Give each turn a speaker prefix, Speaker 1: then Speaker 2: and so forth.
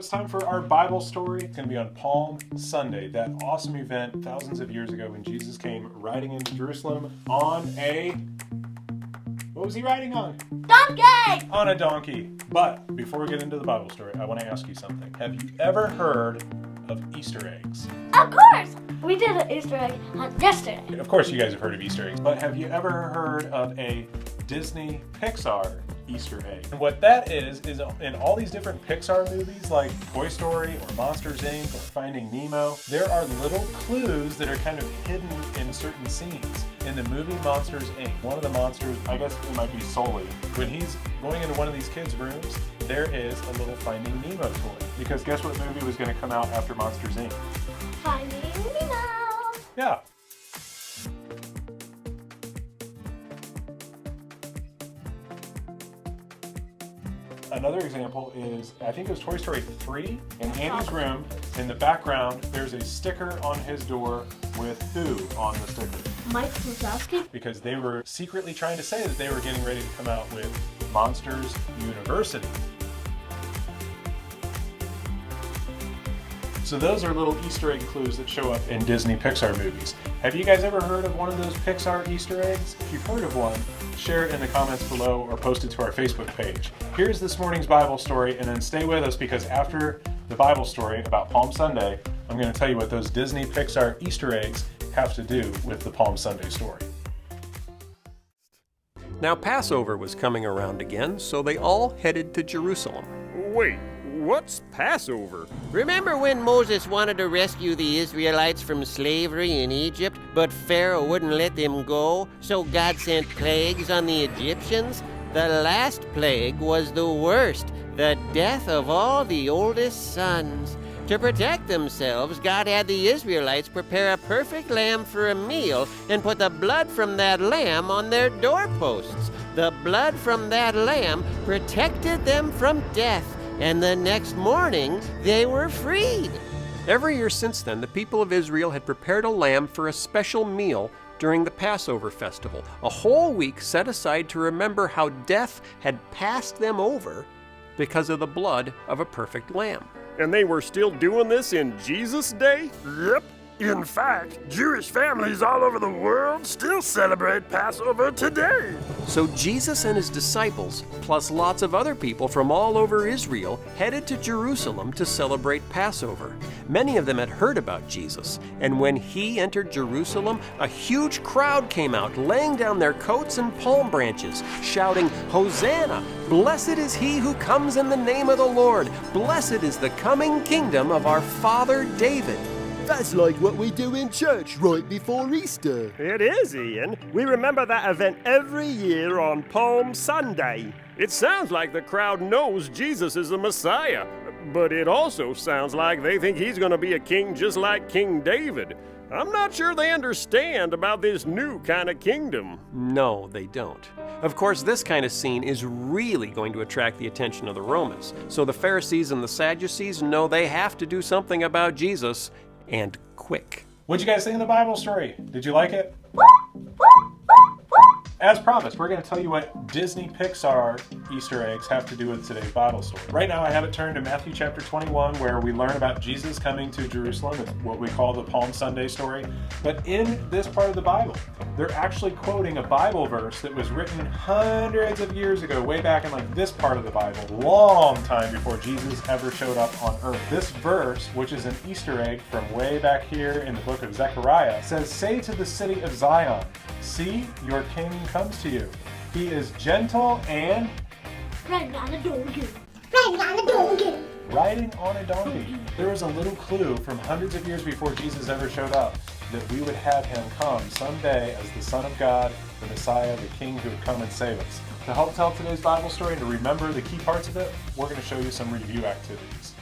Speaker 1: It's time for our Bible story. It's going to be on Palm Sunday, that awesome event thousands of years ago when Jesus came riding into Jerusalem on a... What was he riding on?
Speaker 2: Donkey!
Speaker 1: On a donkey. But before we get into the Bible story, I want to ask you something. Have you ever heard of Easter eggs?
Speaker 2: Of course! We did an Easter egg hunt yesterday.
Speaker 1: Of course you guys have heard of Easter eggs, but have you ever heard of a Disney Pixar Easter egg? And what that is in all these different Pixar movies like Toy Story or Monsters Inc. or Finding Nemo, there are little clues that are kind of hidden in certain scenes. In the movie Monsters Inc., one of the monsters, I guess it might be Sully, when he's going into one of these kids' rooms, there is a little Finding Nemo toy. Because guess what movie was going to come out after Monsters Inc.?
Speaker 2: Finding Nemo!
Speaker 1: Yeah. Another example is, I think it was Toy Story 3. In Andy's room, in the background, there's a sticker on his door with who on the sticker?
Speaker 2: Mike Wazowski?
Speaker 1: Because they were secretly trying to say that they were getting ready to come out with Monsters University. So those are little Easter egg clues that show up in Disney Pixar movies. Have you guys ever heard of one of those Pixar Easter eggs? If you've heard of one, share it in the comments below or post it to our Facebook page. Here's this morning's Bible story, and then stay with us because after the Bible story about Palm Sunday, I'm going to tell you what those Disney Pixar Easter eggs have to do with the Palm Sunday story.
Speaker 3: Now Passover was coming around again, so they all headed to Jerusalem.
Speaker 4: Wait, what's Passover?
Speaker 5: Remember when Moses wanted to rescue the Israelites from slavery in Egypt, but Pharaoh wouldn't let them go, so God sent plagues on the Egyptians? The last plague was the worst, the death of all the oldest sons. To protect themselves, God had the Israelites prepare a perfect lamb for a meal and put the blood from that lamb on their doorposts. The blood from that lamb protected them from death, and the next morning they were freed.
Speaker 3: Every year since then, the people of Israel had prepared a lamb for a special meal during the Passover festival, a whole week set aside to remember how death had passed them over because of the blood of a perfect lamb.
Speaker 4: And they were still doing this in Jesus' day? Yep. In fact, Jewish families all over the world still celebrate Passover today.
Speaker 3: So Jesus and his disciples, plus lots of other people from all over Israel, headed to Jerusalem to celebrate Passover. Many of them had heard about Jesus, and when he entered Jerusalem, a huge crowd came out, laying down their coats and palm branches, shouting, "Hosanna! Blessed is he who comes in the name of the Lord! Blessed is the coming kingdom of our father David!"
Speaker 6: That's like what we do in church right before Easter.
Speaker 4: It is, Ian. We remember that event every year on Palm Sunday. It sounds like the crowd knows Jesus is the Messiah, but it also sounds like they think he's going to be a king just like King David. I'm not sure they understand about this new kind of kingdom.
Speaker 3: No, they don't. Of course, this kind of scene is really going to attract the attention of the Romans. So the Pharisees and the Sadducees know they have to do something about Jesus, and quick.
Speaker 1: What'd you guys think of the Bible story? Did you like it? As promised, we're going to tell you what Disney Pixar Easter eggs have to do with today's Bible story. Right now I have it turned to Matthew chapter 21 where we learn about Jesus coming to Jerusalem. It's what we call the Palm Sunday story. But in this part of the Bible, they're actually quoting a Bible verse that was written hundreds of years ago, way back in like this part of the Bible, long time before Jesus ever showed up on earth. This verse, which is an Easter egg from way back here in the book of Zechariah, says, "Say to the city of Zion, see, your king comes to you. He is gentle and..."
Speaker 2: Riding on a donkey. Riding on a donkey.
Speaker 1: Riding on a donkey. There was a little clue from hundreds of years before Jesus ever showed up that we would have him come someday as the Son of God, the Messiah, the King who would come and save us. To help tell today's Bible story and to remember the key parts of it, we're going to show you some review activities.